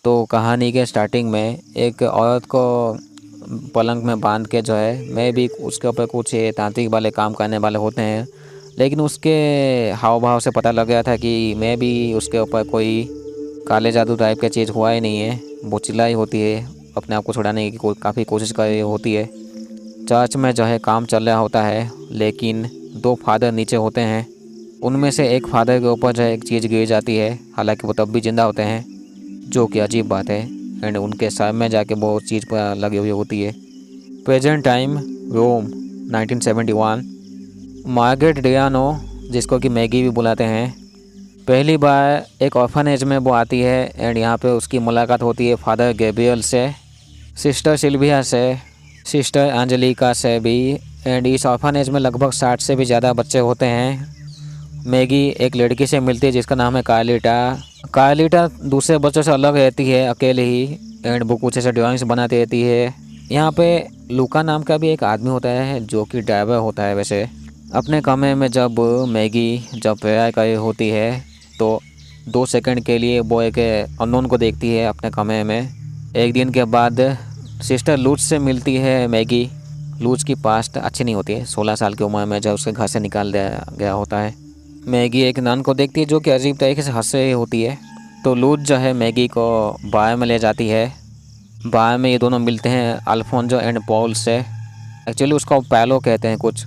तो कहानी के स्टार्टिंग में एक औरत को पलंग में बांध के जो है मैं भी उसके ऊपर कुछ ये तांत्रिक वाले काम करने वाले होते हैं, लेकिन उसके हाव भाव से पता लग गया था कि मैं भी उसके ऊपर कोई काले जादू टाइप की चीज़ हुआ ही नहीं है। वो चिल्लाई होती है, अपने आप को छुड़ाने की काफ़ी कोशिश कर रही होती है। चर्च में जो है काम चल रहा होता है, लेकिन दो फादर नीचे होते हैं। उनमें से एक फादर के ऊपर जो है एक चीज़ गिर जाती है, हालांकि वो तब भी जिंदा होते हैं, जो कि अजीब बात है। एंड उनके सर में जाके वो चीज़ पर लगी हुई होती है। प्रेजेंट टाइम रोम 1971। मार्गरेट डियानो, जिसको कि मैगी भी बुलाते हैं, पहली बार एक ऑर्फनेज में वो आती है। एंड यहाँ पे उसकी मुलाकात होती है फादर गैब्रियल से, सिस्टर सिल्विया से, सिस्टर एंजेलिका से भी। एंड इस ऑर्फनेज में लगभग 60 से भी ज़्यादा बच्चे होते हैं। मैगी एक लड़की से मिलती है जिसका नाम है कार्लिटा। कार्लिटा दूसरे बच्चों से अलग रहती है, अकेले ही। एंड वो कुछ ऐसे ड्राइंग्स बनाती रहती है। यहाँ पे लूका नाम का भी एक आदमी होता है जो कि ड्राइवर होता है। वैसे अपने कमरे में जब मैगी प्रेयर कर होती है तो 2 सेकंड के लिए वो एक अननोन को देखती है अपने कमरे में। एक दिन के बाद सिस्टर लूज से मिलती है मैगी। लूज की पास्ट अच्छी नहीं होती है। 16 साल की उम्र में जब उसके घर से निकाल दिया गया होता है। मैगी एक नन को देखती है जो कि अजीब तरीके से हंस रही होती है। तो लूज जो है मैगी को बार में ले जाती है। बार में ये दोनों मिलते हैं अल्फोंसो एंड पॉल से। एक्चुअली उसको पैलो कहते हैं कुछ।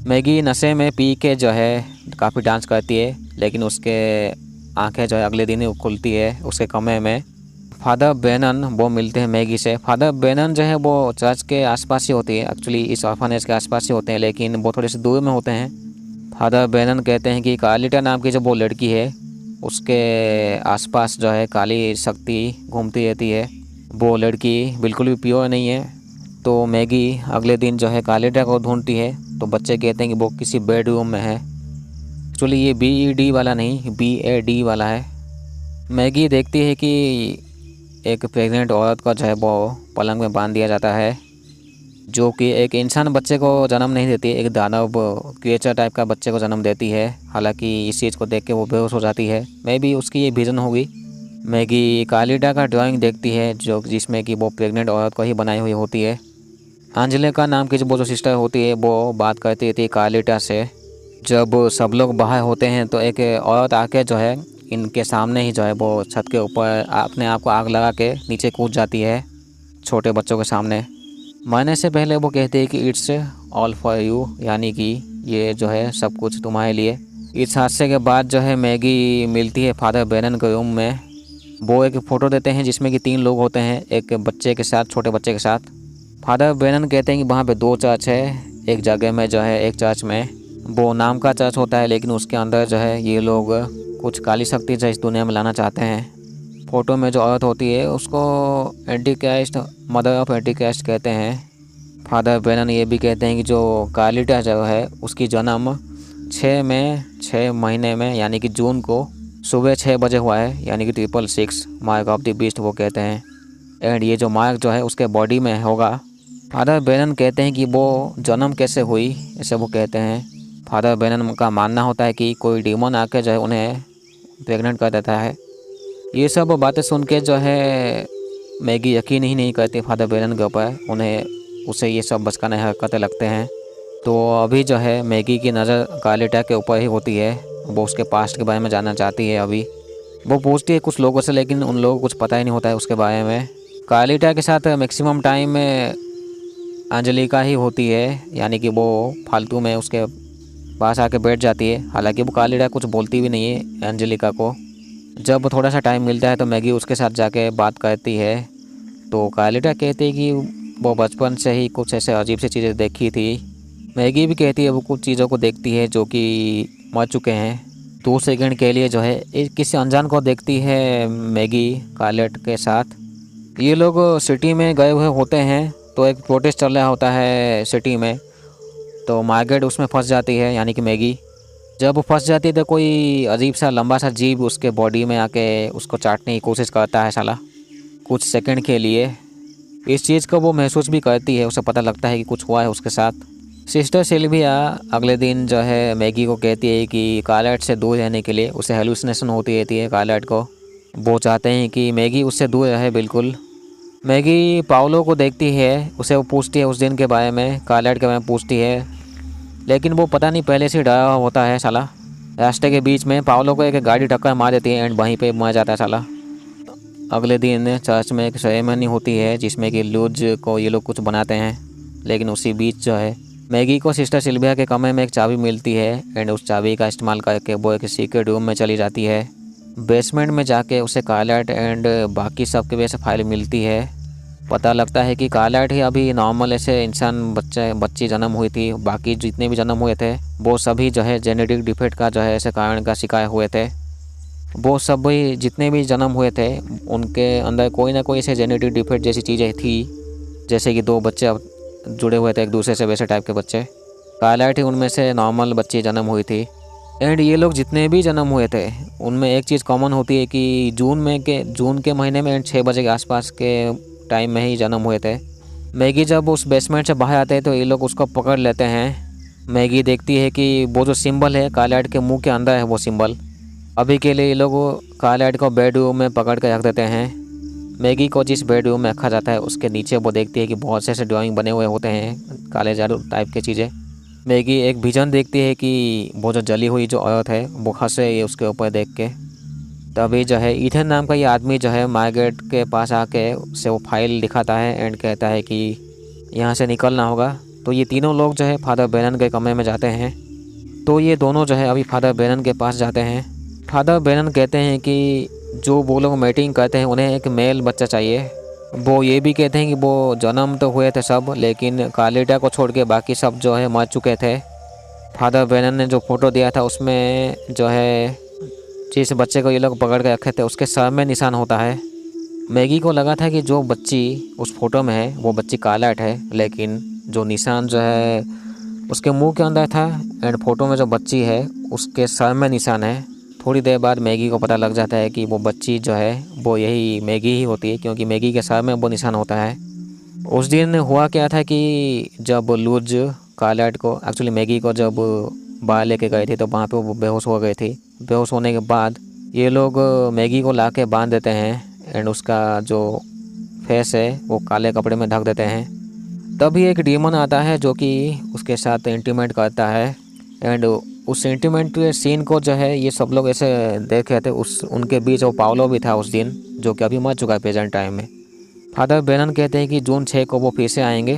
मैगी नशे में पी के जो है काफ़ी डांस करती है, लेकिन उसके आंखें जो है अगले दिन ही खुलती है उसके कमरे में। फादर बेनन वो मिलते हैं मैगी से। फादर बेनन जो है वो चर्च के आसपास ही होती है, एक्चुअली इस ऑर्फनेज के आसपास ही होते हैं, लेकिन वो थोड़े से दूर में होते हैं। फादर बेनन कहते हैं कि कार्लिटा नाम की जो वो लड़की है उसके आसपास जो है काली शक्ति घूमती रहती है। वो लड़की बिल्कुल भी प्योर नहीं है। तो मैगी अगले दिन जो है कार्लिटा को ढूंढती है। तो बच्चे कहते हैं कि वो किसी बेडरूम में है। एक्चुअली ये BED वाला नहीं, BAD वाला है। मैगी देखती है कि एक प्रेग्नेंट औरत का जो है वो पलंग में बांध दिया जाता है, जो कि एक इंसान बच्चे को जन्म नहीं देती, एक दानव क्रिएचर टाइप का बच्चे को जन्म देती है। हालांकि इस चीज़ को देख के वो बेहोश हो जाती है। मे भी उसकी ये विजन होगी। मैगी कार्लिटा का ड्राइंग देखती है जो जिसमें कि वो प्रेग्नेंट औरत को ही बनाई हुई होती है। एंजेलिका नाम की जो सिस्टर होती है वो बात करती थी कार्लिटा से। जब सब लोग बाहर होते हैं तो एक औरत आके जो है इनके सामने ही जो है वो छत के ऊपर अपने आप को आग लगा के नीचे कूद जाती है छोटे बच्चों के सामने। मरने से पहले वो कहती है कि इट्स ऑल फॉर यू, यानी कि ये जो है सब कुछ तुम्हारे लिए। इस हादसे के बाद जो है मैगी मिलती है फादर बेनन के रूम में। वो एक फ़ोटो देते हैं जिसमें कि 3 लोग होते हैं, एक बच्चे के साथ, छोटे बच्चे के साथ। फादर बेनन कहते हैं कि वहाँ पे 2 चर्च है। एक जगह में जो है एक चर्च में वो नाम का चर्च होता है, लेकिन उसके अंदर जो है ये लोग कुछ काली शक्ति जो इस दुनिया में लाना चाहते हैं। फ़ोटो में जो औरत होती है उसको anti Christ, mother of anti Christ कहते हैं। फादर बेनन ये भी कहते हैं कि जो कार्लिटा जो है उसकी जन्म 6 महीने में यानी कि जून को सुबह 6 बजे हुआ है, यानी कि 666 मार्क ऑफ द बीस्ट वो कहते हैं। एंड ये जो मार्क जो है उसके बॉडी में होगा। फादर बेनन कहते हैं कि वो जन्म कैसे हुई, ऐसे वो कहते हैं। फादर बेनन का मानना होता है कि कोई डीमन आके जो है उन्हें प्रेग्नेंट कर देता है। ये सब बातें सुन के जो है मैगी यकीन ही नहीं करती फादर बेनन के ऊपर। उसे ये सब बचकाने हरकतें लगते हैं। तो अभी जो है मैगी की नज़र कार्लिटा के ऊपर ही होती है। वो उसके पास्ट के बारे में जानना चाहती है। अभी वो पूछती है कुछ लोगों से, लेकिन उन लोगों को कुछ पता ही नहीं होता है उसके बारे में। कार्लिटा के साथ मैक्सिमम टाइम में एंजेलिका ही होती है, यानी कि वो फालतू में उसके पास आके बैठ जाती है। हालांकि वो कार्लिटा कुछ बोलती भी नहीं है एंजेलिका को। जब थोड़ा सा टाइम मिलता है तो मैगी उसके साथ जाके बात करती है। तो कार्लिटा कहती है कि वो बचपन से ही कुछ ऐसे अजीब सी चीज़ें देखी थी। मैगी भी कहती है वो कुछ चीज़ों को देखती है जो कि मर चुके हैं। 2 सेकंड के लिए जो है किसी अनजान को देखती है मैगी कार्लेट के साथ। ये लोग सिटी में गए हुए होते हैं, तो एक प्रोटेस्ट चल रहा होता है सिटी में। तो मार्गरेट उसमें फंस जाती है, यानी कि मैगी। जब वो फंस जाती है तो कोई अजीब सा लंबा सा जीव उसके बॉडी में आके उसको चाटने की कोशिश करता है साला, कुछ सेकंड के लिए। इस चीज़ को वो महसूस भी करती है, उसे पता लगता है कि कुछ हुआ है उसके साथ। सिस्टर सिल्विया अगले दिन जो है मैगी को कहती है कि कार्लेट से दूर रहने के लिए, उसे हेलुसिनेशन होती रहती है कार्लेट को। वो चाहते हैं कि मैगी उससे दूर रहे बिल्कुल। मैगी पाओलो को देखती है, उसे वो पूछती है उस दिन के बारे में, कार्लेट के बारे में पूछती है, लेकिन वो पता नहीं पहले से डरा होता है साला। रास्ते के बीच में पाओलो को एक गाड़ी टक्कर मार देती है एंड वहीं पे मर जाता है साला। अगले दिन चर्च में एक सेरेमनी होती है जिसमें कि लूज को ये लोग कुछ बनाते हैं, लेकिन उसी बीच जो है मैगी को सिस्टर सिल्विया के कमरे में एक चाबी मिलती है एंड उस चाबी का इस्तेमाल करके वो एक सीक्रेट रूम में चली जाती है। बेसमेंट में जाके उसे कार्लेट एंड बाकी सब की वजह से फाइल मिलती है। पता लगता है कि कार्लेट ही अभी नॉर्मल ऐसे इंसान बच्ची जन्म हुई थी, बाकी जितने भी जन्म हुए थे वो सभी जो है जेनेटिक डिफेक्ट का जो है ऐसे कारण का शिकार हुए थे। वो सब भी जितने भी जन्म हुए थे उनके अंदर कोई ना कोई ऐसे जेनेटिक डिफेक्ट जैसी चीज़ें थी, जैसे कि 2 बच्चे अब जुड़े हुए थे एक दूसरे से, वैसे टाइप के बच्चे। कार्लेट ही उनमें से नॉर्मल बच्ची जन्म हुई थी। एंड ये लोग जितने भी जन्म हुए थे उनमें एक चीज़ कॉमन होती है कि जून के महीने में एंड 6 बजे के आसपास के टाइम में ही जन्म हुए थे। मैगी जब उस बेसमेंट से बाहर आते हैं तो ये लोग उसको पकड़ लेते हैं। मैगी देखती है कि वो जो सिंबल है कार्लेट के मुंह के अंदर है वो सिंबल। अभी के लिए ये लोग कार्लेट को बेडरूम में पकड़ कर रख देते हैं। मैगी को जिस बेडरूम में रखा जाता है उसके नीचे वो देखती है कि बहुत से ऐसे ड्राइंग बने हुए होते हैं, काले जादू टाइप की चीज़ें। मैगी एक विजन देखती है कि वो जो जली हुई जो औरत है वो हंसे ये उसके ऊपर देख के। तभी जो है ईथन नाम का ये आदमी जो है मार्गरेट के पास आके उससे वो फाइल दिखाता है एंड कहता है कि यहाँ से निकलना होगा। तो ये तीनों लोग जो है फादर बेरन के कमरे में जाते हैं। तो ये दोनों जो है अभी फादर बेरन के पास जाते हैं। फादर बेरन कहते हैं कि जो वो लोग मीटिंग करते हैं उन्हें एक मेल बच्चा चाहिए। वो ये भी कहते हैं कि वो जन्म तो हुए थे सब, लेकिन कार्लेटा को छोड़ के बाकी सब जो है मर चुके थे। फादर बेरन ने जो फ़ोटो दिया था उसमें जो है जिस बच्चे को ये लोग पकड़ के रखे थे उसके सर में निशान होता है। मैगी को लगा था कि जो बच्ची उस फोटो में है वो बच्ची कार्लेट है, लेकिन जो निशान जो है उसके मुंह के अंदर था एंड फोटो में जो बच्ची है उसके सर में निशान है। थोड़ी देर बाद मैगी को पता लग जाता है कि वो बच्ची जो है वो यही मैगी ही होती है, क्योंकि मैगी के सर में वो निशान होता है। उस दिन हुआ क्या था कि जब लूज कार्लेट को एक्चुअली मैगी को जब बाहर लेके गए थे तो वहाँ पे वो बेहोश हो गई थी। बेहोश होने के बाद ये लोग मैगी को ला के बांध देते हैं एंड उसका जो फेस है वो काले कपड़े में ढक देते हैं। तभी एक डीमन आता है जो कि उसके साथ इंटीमेट करता है एंड उस इंटीमेट सीन को जो है ये सब लोग ऐसे देख रहे थे। उनके बीच वो पाओलो भी था उस दिन, जो कि अभी मर चुका है प्रेजेंट टाइम में। फादर बेरन कहते हैं कि जून 6 को वो फिर से आएंगे।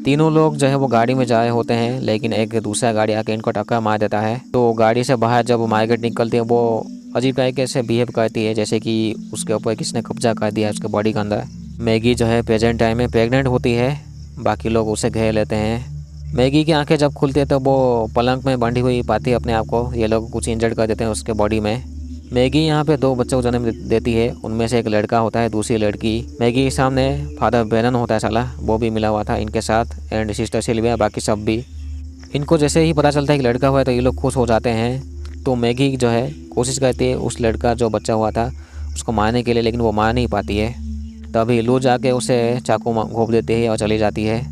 तीनों लोग जो है वो गाड़ी में जा रहे होते हैं, लेकिन एक दूसरा गाड़ी आके इनको टक्कर मार देता है। तो गाड़ी से बाहर जब मार्केट निकलती है वो अजीब तरीके से बिहेव करती है, जैसे कि उसके ऊपर किसने कब्जा कर दिया है उसके बॉडी के अंदर। मैगी जो है प्रेजेंट टाइम में प्रेग्नेंट होती है। बाकी लोग उसे घेर लेते हैं। मैगी की आंखें जब खुलती है तो वो पलंग में बंधी हुई पाती है अपने आप को। ये लोग कुछ इंजर्ड कर देते हैं उसके बॉडी में। मैगी यहाँ पे 2 बच्चों को जन्म देती है, उनमें से एक लड़का होता है, दूसरी लड़की। मैगी के सामने फादर बेरन होता है साला, वो भी मिला हुआ था इनके साथ एंड सिस्टर सिल्विया, बाकी सब भी। इनको जैसे ही पता चलता है कि लड़का हुआ है तो ये लोग खुश हो जाते हैं। तो मैगी जो है कोशिश करती है उस लड़का जो बच्चा हुआ था उसको मारने के लिए, लेकिन वो मार नहीं पाती है। तभी लू जाके उसे चाकू घोंप देती है और चली जाती है।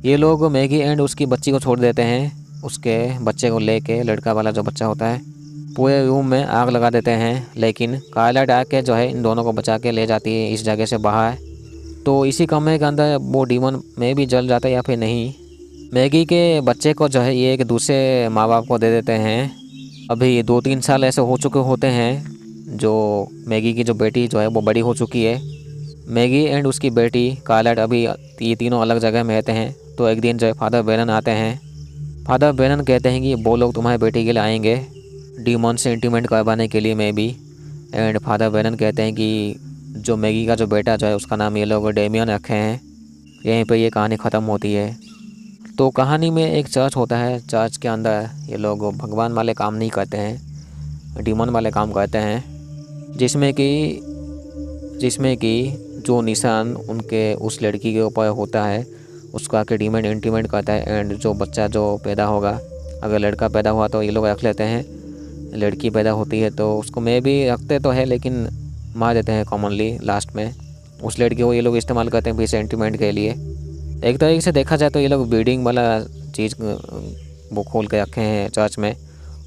ये लोग मैगी एंड उसकी बच्ची को छोड़ देते हैं। उसके बच्चे को लेके लड़का वाला जो बच्चा होता है पूरे रूम में आग लगा देते हैं, लेकिन कार्लेट आके जो है इन दोनों को बचा के ले जाती है इस जगह से बाहर। तो इसी कमरे के अंदर वो डीमन में भी जल जाता है या फिर नहीं। मैगी के बच्चे को जो है ये एक दूसरे माँ बाप को दे देते हैं। अभी 2-3 साल ऐसे हो चुके होते हैं। जो मैगी की जो बेटी जो है वो बड़ी हो चुकी है। मैगी एंड उसकी बेटी कार्लेट अभी ये तीनों अलग जगह में रहते हैं। तो एक दिन जो है फादर बेरन आते हैं। फादर बेरन कहते हैं कि वो लोग तुम्हारी बेटी के लिए आएंगे डीमन से इंटीमेट करवाने के लिए मैं भी। एंड फादर बेरन कहते हैं कि जो मैगी का जो बेटा जो है उसका नाम ये लोग डेमियन रखे हैं। यहीं पे ये कहानी ख़त्म होती है। तो कहानी में एक चर्च होता है, चर्च के अंदर ये लोग भगवान वाले काम नहीं करते हैं, डीमन वाले काम करते हैं। जिसमें कि जो निशान उनके उस लड़की के ऊपर होता है उसको आके डीमन इंटीमेट करता है। एंड जो बच्चा जो पैदा होगा, अगर लड़का पैदा हुआ तो ये लोग रख लेते हैं, लड़की पैदा होती है तो उसको मैं भी रखते तो है लेकिन मार देते हैं कॉमनली लास्ट में। उस लड़की को ये लोग इस्तेमाल करते हैं फिर सेंटिमेंट के लिए। एक तरीके से देखा जाए तो ये लोग ब्रीडिंग वाला चीज़ वो खोल के रखे हैं चर्च में।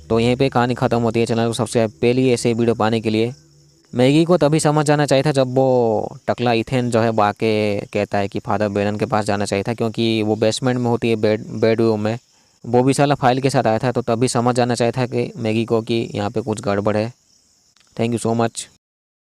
तो यहीं पे कहानी ख़त्म होती है। चैनल को सब्सक्राइब पहले ऐसे वीडियो पाने के लिए मैगी को तभी समझ जाना चाहिए था जब वो टकला इथेन जो है बाके कहता है कि फादर बेरन के पास जाना चाहिए था, क्योंकि वो बेसमेंट में होती है, बेडरूम में। वो भी साला फाइल के साथ आया था, तो तभी समझ जाना चाहिए था कि मैगी को कि यहाँ पे कुछ गड़बड़ है। Thank you so much.